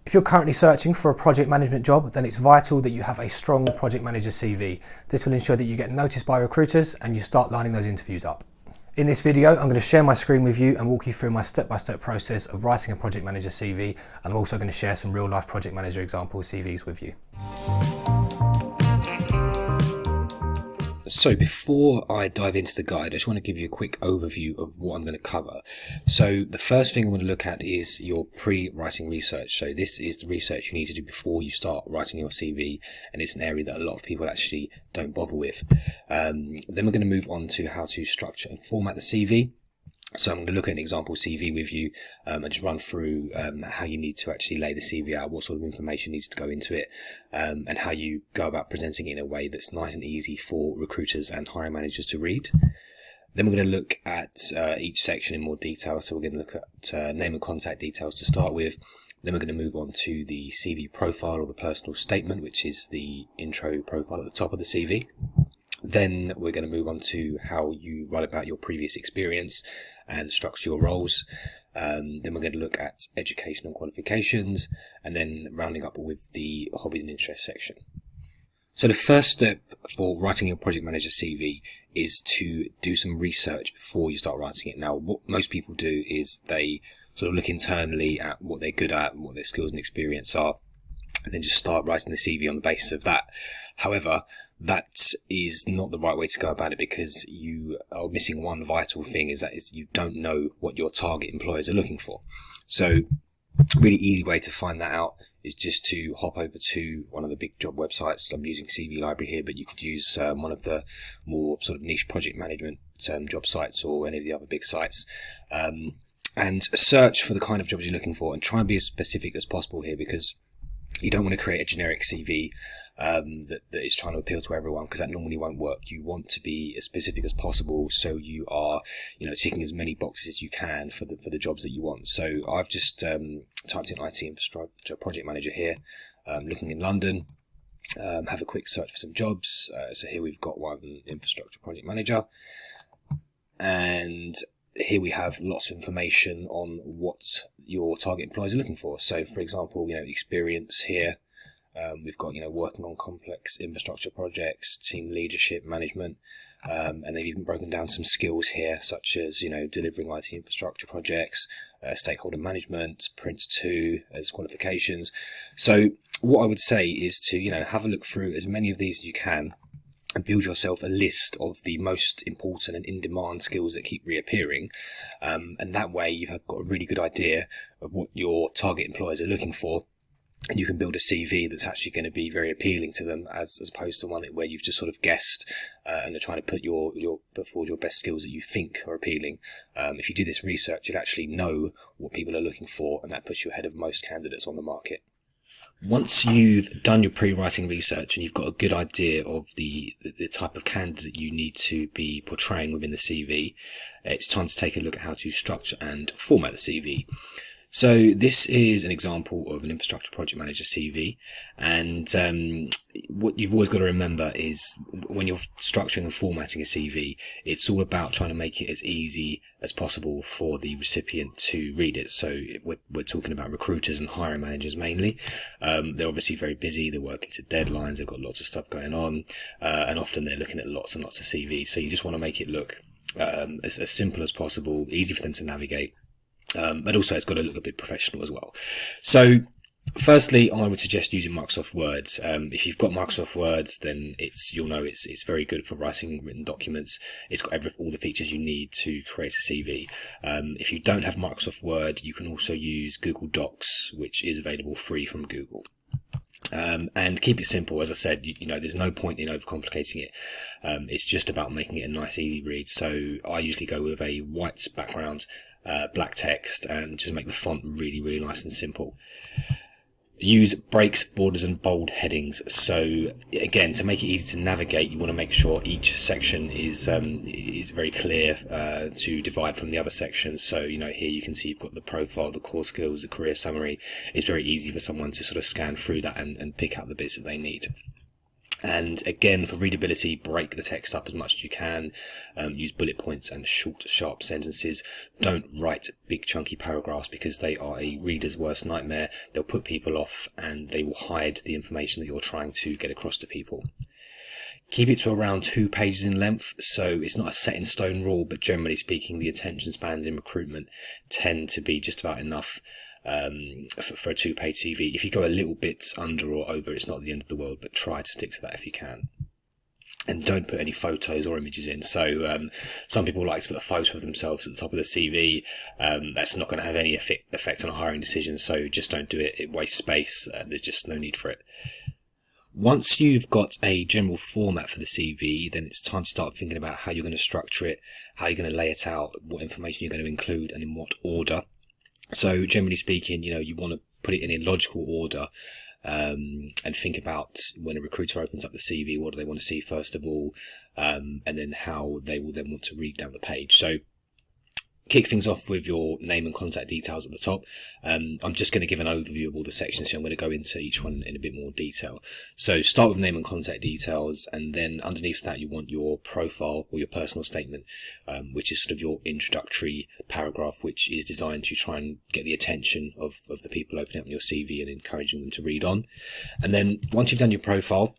If you're currently searching for a project management job, then it's vital that you have a strong project manager CV. This will ensure that you get noticed by recruiters and you start lining those interviews up. In this video, I'm going to share my screen with you and walk you through my step-by-step process of writing a project manager CV. I'm also going to share some real-life project manager example CVs with you. So before I dive into the guide, I just want to give you a quick overview of what I'm going to cover. So the first thing I'm going to look at is your pre-writing research. So this is the research you need to do before you start writing your CV, and it's an area that a lot of people actually don't bother with. Then we're going to move on to how to structure and format the CV. So I'm going to look at an example CV with you and just run through how you need to actually lay the CV out, what sort of information needs to go into it, and how you go about presenting it in a way that's nice and easy for recruiters and hiring managers to read. Then we're going to look at each section in more detail. So we're going to look at name and contact details to start with. Then we're going to move on to the CV profile or the personal statement, which is the intro profile at the top of the CV. Then we're going to move on to how you write about your previous experience and structure your roles. Then we're going to look at education and qualifications, and then rounding up with the hobbies and interests section. So the first step for writing your project manager CV is to do some research before you start writing it. Now, what most people do is they sort of look internally at what they're good at and what their skills and experience are, and then just start writing the CV on the basis of that. However, that is not the right way to go about it, because you are missing one vital thing, is that you don't know what your target employers are looking for. So a really easy way to find that out is just to hop over to one of the big job websites. I'm using CV Library here, but you could use one of the more sort of niche project management job sites or any of the other big sites. And search for the kind of jobs you're looking for, and try and be as specific as possible here, because you don't want to create a generic CV that is trying to appeal to everyone, because that normally won't work. You want to be as specific as possible, so you are, ticking as many boxes as you can for the jobs that you want. So I've just typed in IT infrastructure project manager here, looking in London. Have a quick search for some jobs. So here we've got one, infrastructure project manager, and here we have lots of information on what your target employers are looking for. So, for example, experience here. We've got, working on complex infrastructure projects, team leadership, management, and they've even broken down some skills here, such as, delivering IT infrastructure projects, stakeholder management, Prince 2 as qualifications. So what I would say is to, have a look through as many of these as you can, and build yourself a list of the most important and in-demand skills that keep reappearing. And that way you've got a really good idea of what your target employers are looking for, and you can build a CV that's actually going to be very appealing to them, as opposed to one where you've just sort of guessed and are trying to put forward your best skills that you think are appealing. If you do this research, you'll actually know what people are looking for, and that puts you ahead of most candidates on the market. Once you've done your pre-writing research and you've got a good idea of the type of candidate you need to be portraying within the CV, it's time to take a look at how to structure and format the CV. So this is an example of an infrastructure project manager CV, and what you've always got to remember is when you're structuring and formatting a CV, it's all about trying to make it as easy as possible for the recipient to read it. So we're talking about recruiters and hiring managers mainly. They're obviously very busy, they're working to deadlines, they've got lots of stuff going on, and often they're looking at lots and lots of CVs. So you just want to make it look as simple as possible, easy for them to navigate. But also it's got to look a bit professional as well. So firstly, I would suggest using Microsoft Word. If you've got Microsoft Word, then you'll know it's very good for writing written documents. It's got all the features you need to create a CV. If you don't have Microsoft Word, you can also use Google Docs, which is available free from Google. And keep it simple. As I said, there's no point in overcomplicating it. It's just about making it a nice, easy read. So I usually go with a white background, black text, and just make the font really, really nice and simple. Use breaks, borders and bold headings. So again, to make it easy to navigate, you want to make sure each section is very clear to divide from the other sections. So here you can see you've got the profile, the core skills, the career summary. It's very easy for someone to sort of scan through that and pick out the bits that they need. And again, for readability, break the text up as much as you can. Use bullet points and short, sharp sentences. Don't write big, chunky paragraphs because they are a reader's worst nightmare. They'll put people off and they will hide the information that you're trying to get across to people. Keep it to around 2 pages in length, so it's not a set in stone rule, but generally speaking, the attention spans in recruitment tend to be just about enough for a 2-page CV. If you go a little bit under or over, it's not the end of the world, but try to stick to that if you can. And don't put any photos or images in. So some people like to put a photo of themselves at the top of the CV. That's not going to have any effect on a hiring decision, so just don't do it. It wastes space. There's just no need for it. Once you've got a general format for the CV, then it's time to start thinking about how you're going to structure it, how you're going to lay it out, what information you're going to include, and in what order. So generally speaking, you want to put it in a logical order, and think about when a recruiter opens up the CV, what do they want to see first of all, and then how they will then want to read down the page. So kick things off with your name and contact details at the top. I'm just going to give an overview of all the sections, so I'm going to go into each one in a bit more detail. So start with name and contact details, and then underneath that you want your profile or your personal statement, which is sort of your introductory paragraph, which is designed to try and get the attention of the people opening up your CV and encouraging them to read on. And then once you've done your profile,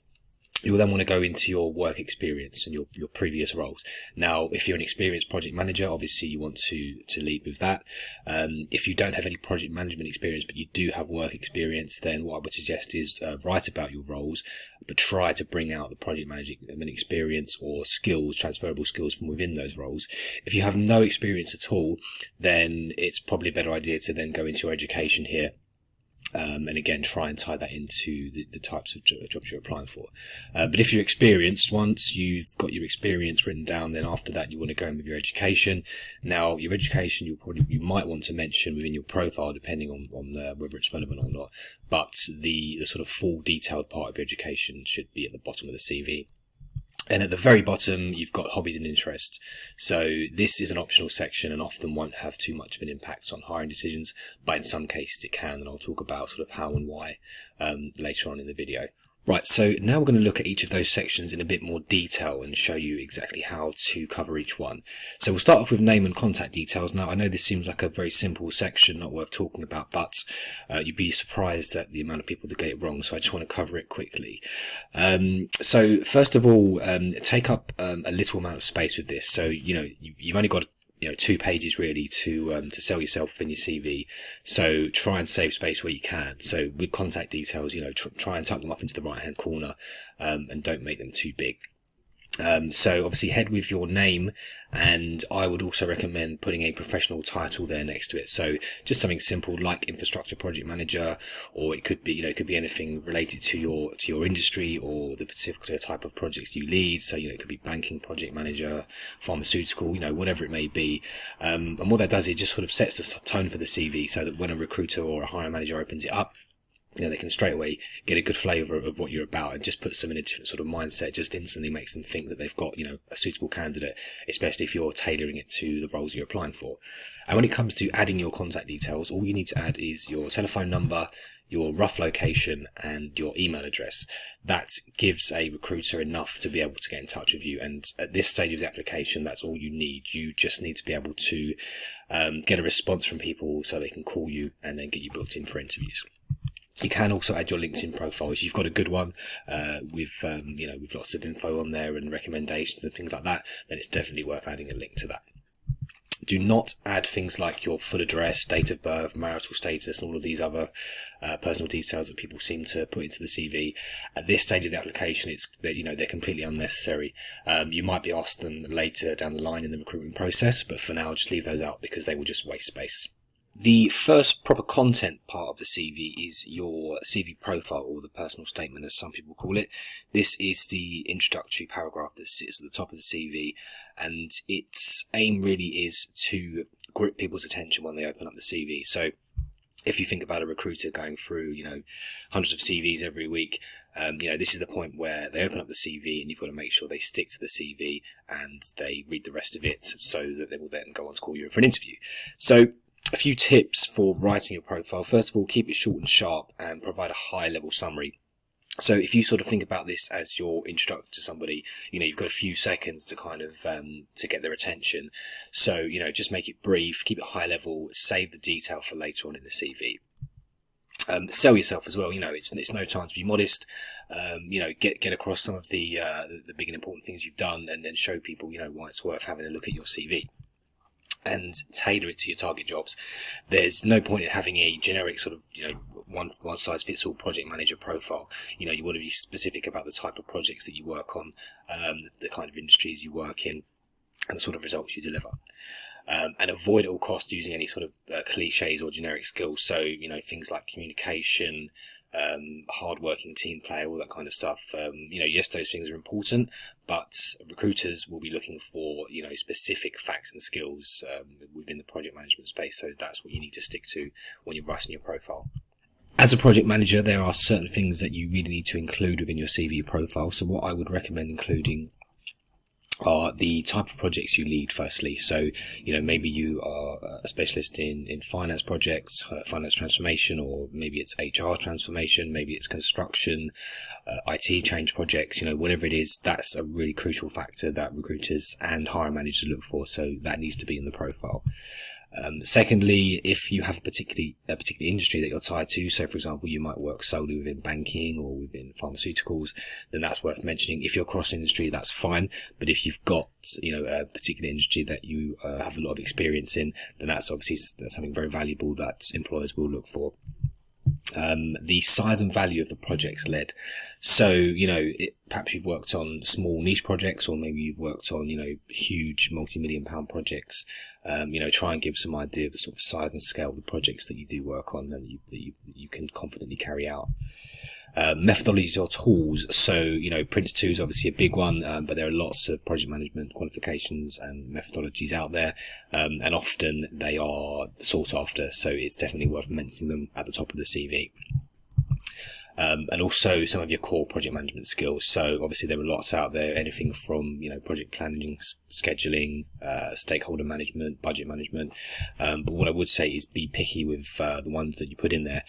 you'll then want to go into your work experience and your previous roles. Now, if you're an experienced project manager, obviously you want to lead with that. If you don't have any project management experience, but you do have work experience, then what I would suggest is write about your roles, but try to bring out the project management experience or skills, transferable skills from within those roles. If you have no experience at all, then it's probably a better idea to then go into your education here. And again, try and tie that into the types of jobs you're applying for. But if you're experienced, once you've got your experience written down, then after that you want to go in with your education. Now, your education you might want to mention within your profile, depending on whether it's relevant or not. But the sort of full detailed part of your education should be at the bottom of the CV. And at the very bottom, you've got hobbies and interests. So this is an optional section and often won't have too much of an impact on hiring decisions, but in some cases it can, and I'll talk about sort of how and why later on in the video. Right, so now we're going to look at each of those sections in a bit more detail and show you exactly how to cover each one. So we'll start off with name and contact details. Now, I know this seems like a very simple section, not worth talking about, but you'd be surprised at the amount of people that get it wrong, so I just want to cover it quickly. So first of all, take up a little amount of space with this. So, you've only got 2 pages really to sell yourself in your CV. So try and save space where you can. So with contact details, try and tuck them up into the right hand corner, and don't make them too big. So obviously head with your name, and I would also recommend putting a professional title there next to it. So just something simple like infrastructure project manager, or it could be, it could be anything related to your industry or the particular type of projects you lead. So, it could be banking project manager, pharmaceutical, whatever it may be. And what that does, it just sort of sets the tone for the CV so that when a recruiter or a hiring manager opens it up, they can straight away get a good flavour of what you're about, and just puts them in a different sort of mindset. Just instantly makes them think that they've got, a suitable candidate, especially if you're tailoring it to the roles you're applying for. And when it comes to adding your contact details, all you need to add is your telephone number, your rough location, and your email address. That gives a recruiter enough to be able to get in touch with you. And at this stage of the application, that's all you need. You just need to be able to get a response from people so they can call you and then get you booked in for interviews. You can also add your LinkedIn profile if you've got a good one, with lots of info on there and recommendations and things like that. Then it's definitely worth adding a link to that. Do not add things like your full address, date of birth, marital status, and all of these other personal details that people seem to put into the CV. At this stage of the application, they're completely unnecessary. You might be asked them later down the line in the recruitment process, but for now, just leave those out because they will just waste space. The first proper content part of the CV is your CV profile, or the personal statement as some people call it. This is the introductory paragraph that sits at the top of the CV, and its aim really is to grip people's attention when they open up the CV. So if you think about a recruiter going through, hundreds of CVs every week, this is the point where they open up the CV and you've got to make sure they stick to the CV and they read the rest of it so that they will then go on to call you in for an interview. So a few tips for writing your profile. First of all, keep it short and sharp and provide a high level summary. So if you sort of think about this as your introduction to somebody, you've got a few seconds to kind of to get their attention. So, just make it brief, keep it high level, save the detail for later on in the CV. Sell yourself as well. It's no time to be modest. Get across some of the big and important things you've done, and then show people, why it's worth having a look at your CV. And tailor it to your target jobs. There's no point in having a generic sort of, one size fits all project manager profile. You want to be specific about the type of projects that you work on, the kind of industries you work in, and the sort of results you deliver. And avoid at all costs using any sort of cliches or generic skills. So, things like communication, hard-working team player, all that kind of stuff. Yes, those things are important, but recruiters will be looking for, specific facts and skills within the project management space. So that's what you need to stick to when you're writing your profile. As a project manager, there are certain things that you really need to include within your CV profile. So what I would recommend including are the type of projects you lead firstly. So, maybe you are a specialist in finance projects, finance transformation, or maybe it's HR transformation, maybe it's construction, IT change projects, whatever it is, that's a really crucial factor that recruiters and hiring managers look for. So that needs to be in the profile. Secondly, if you have a particular industry that you're tied to, so for example, you might work solely within banking or within pharmaceuticals, then that's worth mentioning. If you're cross industry, that's fine. But if you've got, a particular industry that you have a lot of experience in, then that's obviously something very valuable that employers will look for. The size and value of the projects led. So, perhaps you've worked on small niche projects, or maybe you've worked on, huge multi-million-pound projects. Try and give some idea of the sort of size and scale of the projects that you do work on and that you can confidently carry out. Methodologies or tools. So, Prince2 is obviously a big one, but there are lots of project management qualifications and methodologies out there, and often they are sought after, so it's definitely worth mentioning them at the top of the CV. And also some of your core project management skills. So obviously there are lots out there, anything from, project planning, scheduling, stakeholder management, budget management. But what I would say is be picky with the ones that you put in there.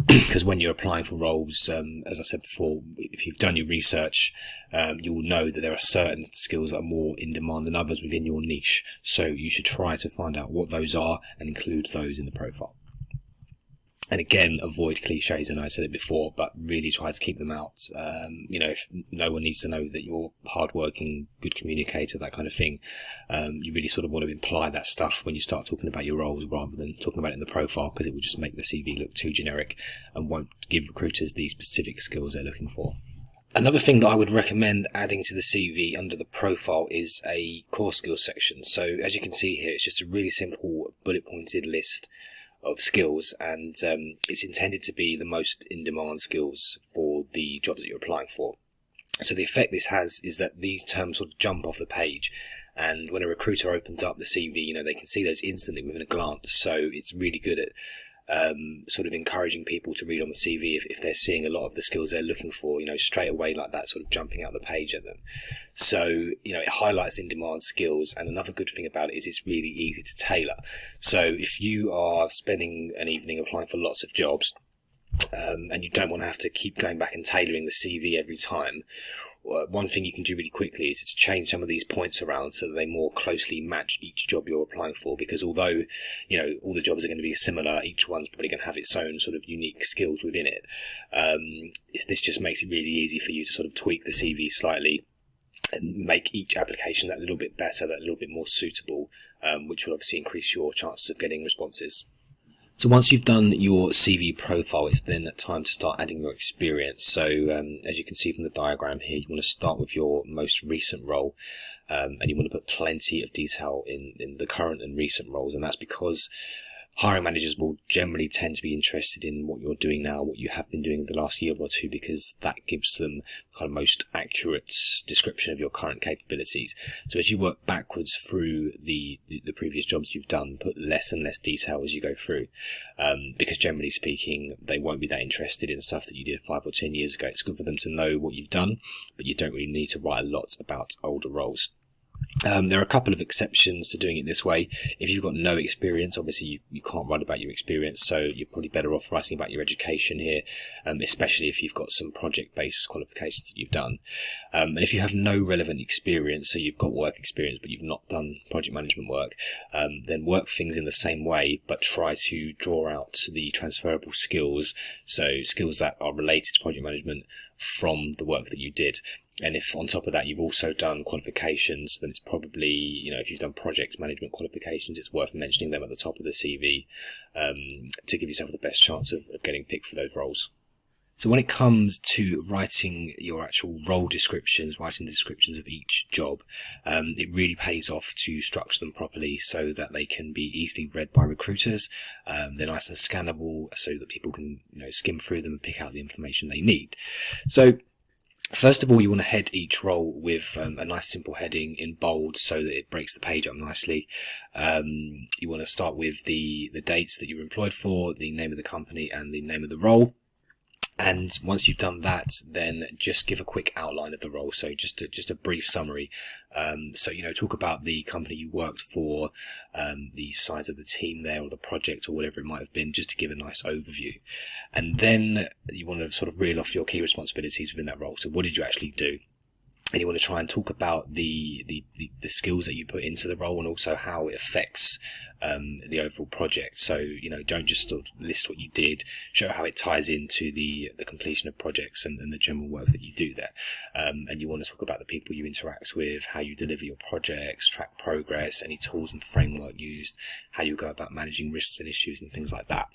Because when you're applying for roles, as I said before, if you've done your research, you will know that there are certain skills that are more in demand than others within your niche. So you should try to find out what those are and include those in the profile. And again, avoid cliches, and I said it before, but really try to keep them out. If no one needs to know that you're hardworking, good communicator, that kind of thing. You really sort of want to imply that stuff when you start talking about your roles rather than talking about it in the profile, because it will just make the CV look too generic and won't give recruiters the specific skills they're looking for. Another thing that I would recommend adding to the CV under the profile is a core skills section. So as you can see here, it's just a really simple bullet pointed list of skills, and it's intended to be the most in-demand skills for the jobs that you're applying for. So the effect this has is that these terms sort of jump off the page, and when a recruiter opens up the CV, they can see those instantly within a glance. So it's really good at sort of encouraging people to read on the CV if they're seeing a lot of the skills they're looking for, straight away, like that, sort of jumping out the page at them. So, it highlights in-demand skills, and another good thing about it is it's really easy to tailor. So if you are spending an evening applying for lots of jobs, and you don't want to have to keep going back and tailoring the CV every time, one thing you can do really quickly is to change some of these points around so that they more closely match each job you're applying for. Because although, all the jobs are going to be similar, each one's probably going to have its own sort of unique skills within it. This just makes it really easy for you to sort of tweak the CV slightly and make each application that little bit better, that little bit more suitable, which will obviously increase your chances of getting responses. So once you've done your CV profile, it's then time to start adding your experience. So as you can see from the diagram here, you want to start with your most recent role, and you want to put plenty of detail in the current and recent roles. And that's because hiring managers will generally tend to be interested in what you're doing now, what you have been doing the last year or two, because that gives them the kind of most accurate description of your current capabilities. So as you work backwards through the previous jobs you've done, put less and less detail as you go through, because generally speaking, they won't be that interested in stuff that you did 5 or 10 years ago. It's good for them to know what you've done, but you don't really need to write a lot about older roles. There are a couple of exceptions to doing it this way. If you've got no experience, obviously you can't write about your experience, so you're probably better off writing about your education here, especially if you've got some project-based qualifications that you've done. And if you have no relevant experience, so you've got work experience but you've not done project management work, then work things in the same way, but try to draw out the transferable skills, so skills that are related to project management from the work that you did. And if on top of that you've also done qualifications, then it's probably, if you've done project management qualifications, it's worth mentioning them at the top of the CV to give yourself the best chance of getting picked for those roles. So when it comes to writing your actual role descriptions, writing the descriptions of each job, it really pays off to structure them properly so that they can be easily read by recruiters. They're nice and scannable so that people can skim through them and pick out the information they need. So first of all, you want to head each role with a nice simple heading in bold so that it breaks the page up nicely. You want to start with the dates that you were employed for, the name of the company and the name of the role. And once you've done that, then just give a quick outline of the role. So just a brief summary. So, talk about the company you worked for, the size of the team there or the project or whatever it might have been, just to give a nice overview. And then you want to sort of reel off your key responsibilities within that role. So what did you actually do? And you want to try and talk about the skills that you put into the role and also how it affects the overall project. So, don't just sort of list what you did, show how it ties into the completion of projects and the general work that you do there. And you want to talk about the people you interact with, how you deliver your projects, track progress, any tools and framework used, how you go about managing risks and issues and things like that.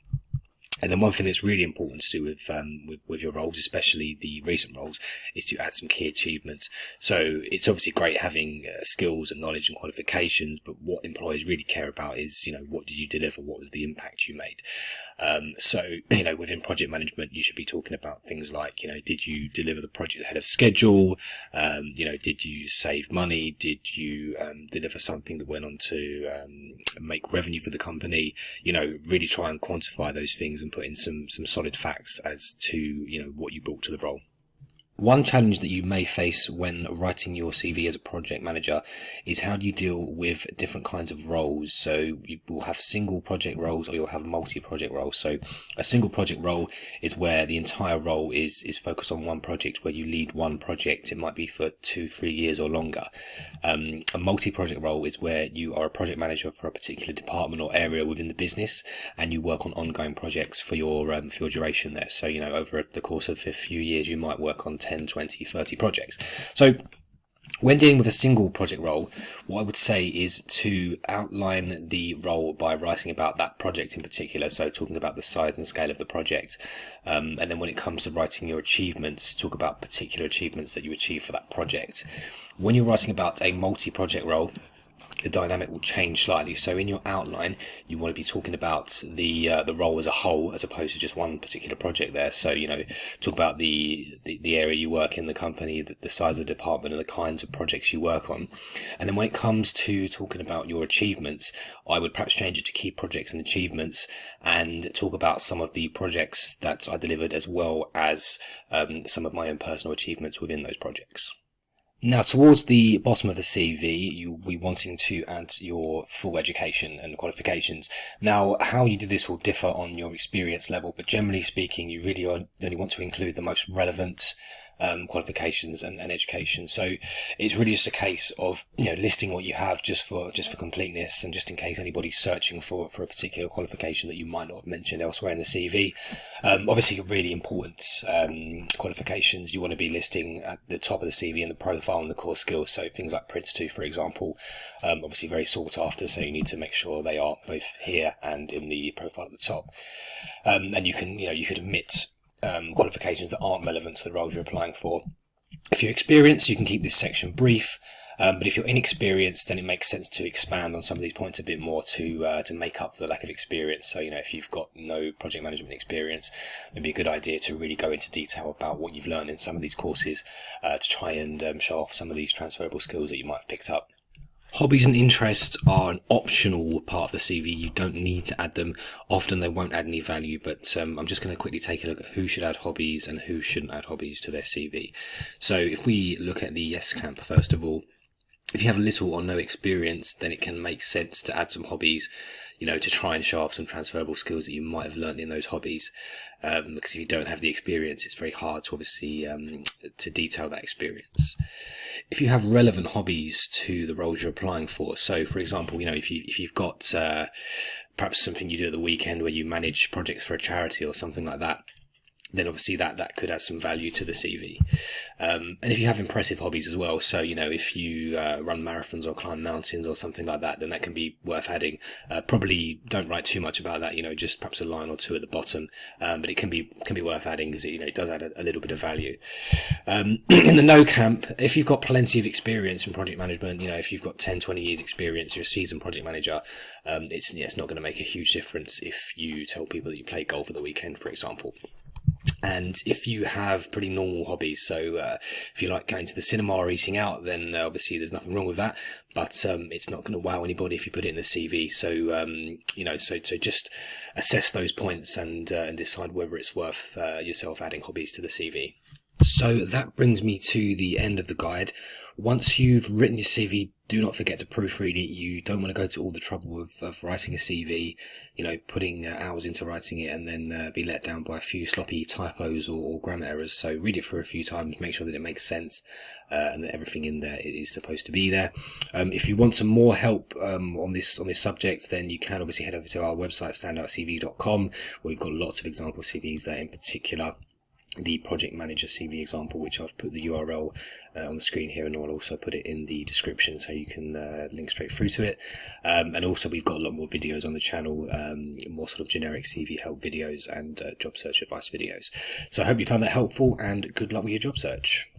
And then one thing that's really important to do with your roles, especially the recent roles, is to add some key achievements. So it's obviously great having skills and knowledge and qualifications, but what employers really care about is, what did you deliver? What was the impact you made? So within project management, you should be talking about things like, did you deliver the project ahead of schedule? Did you save money? Did you deliver something that went on to make revenue for the company? Really try and quantify those things and put in some solid facts as to what you brought to the role. One challenge that you may face when writing your CV as a project manager is how do you deal with different kinds of roles. So you will have single project roles or you'll have multi-project roles. So a single project role is where the entire role is focused on one project, where you lead one project. It might be for 2-3 years or longer. A multi-project role is where you are a project manager for a particular department or area within the business and you work on ongoing projects for your duration there. So, over the course of a few years, you might work on 10, 20, 30 projects. So when dealing with a single project role, what I would say is to outline the role by writing about that project in particular. So talking about the size and scale of the project. And then when it comes to writing your achievements, talk about particular achievements that you achieved for that project. When you're writing about a multi-project role, the dynamic will change slightly. So in your outline, you want to be talking about the role as a whole, as opposed to just one particular project there. So, talk about the area you work in, the company, the size of the department, and the kinds of projects you work on. And then when it comes to talking about your achievements, I would perhaps change it to key projects and achievements and talk about some of the projects that I delivered, as well as some of my own personal achievements within those projects. Now, towards the bottom of the CV, you'll be wanting to add your full education and qualifications. Now, how you do this will differ on your experience level, but generally speaking, you really only want to include the most relevant qualifications and education. So it's really just a case of listing what you have just for completeness, and just in case anybody's searching for a particular qualification that you might not have mentioned elsewhere in the CV. Obviously, your really important qualifications you want to be listing at the top of the CV in the profile and the core skills. So things like Prince 2, for example, obviously very sought after. So you need to make sure they are both here and in the profile at the top. And you could omit qualifications that aren't relevant to the roles you're applying for. If you're experienced, you can keep this section brief, but if you're inexperienced, then it makes sense to expand on some of these points a bit more to make up for the lack of experience. So, if you've got no project management experience, it'd be a good idea to really go into detail about what you've learned in some of these courses to try and show off some of these transferable skills that you might have picked up. Hobbies and interests are an optional part of the CV. You don't need to add them. Often they won't add any value, but I'm just going to quickly take a look at who should add hobbies and who shouldn't add hobbies to their CV. So if we look at the Yes Camp, first of all, If you have little or no experience, then it can make sense to add some hobbies, to try and show off some transferable skills that you might have learned in those hobbies. Because if you don't have the experience, it's very hard to obviously to detail that experience. If you have relevant hobbies to the roles you're applying for, so for example, if you've got perhaps something you do at the weekend where you manage projects for a charity or something like that, then obviously that could add some value to the CV. And if you have impressive hobbies as well, so, if you run marathons or climb mountains or something like that, then that can be worth adding. Probably don't write too much about that, just perhaps a line or two at the bottom. But it can be worth adding because it does add a little bit of value. In the no camp, if you've got plenty of experience in project management, if you've got 10, 20 years experience, you're a seasoned project manager, it's not going to make a huge difference if you tell people that you play golf at the weekend, for example. And if you have pretty normal hobbies, so if you like going to the cinema or eating out, then obviously there's nothing wrong with that. But it's not going to wow anybody if you put it in the CV. So so just assess those points and decide whether it's worth yourself adding hobbies to the CV. So that brings me to the end of the guide. Once you've written your CV, do not forget to proofread it. You don't want to go to all the trouble of writing a CV, putting hours into writing it and then be let down by a few sloppy typos or grammar errors. So read it through a few times, make sure that it makes sense and that everything in there is supposed to be there. If you want some more help on this subject, then you can obviously head over to our website, standoutcv.com, where we've got lots of example CVs there, in particular the project manager CV example, which I've put the URL on the screen here, and I'll also put it in the description so you can link straight through to it. And also we've got a lot more videos on the channel, more sort of generic CV help videos and job search advice videos. So I hope you found that helpful, and good luck with your job search.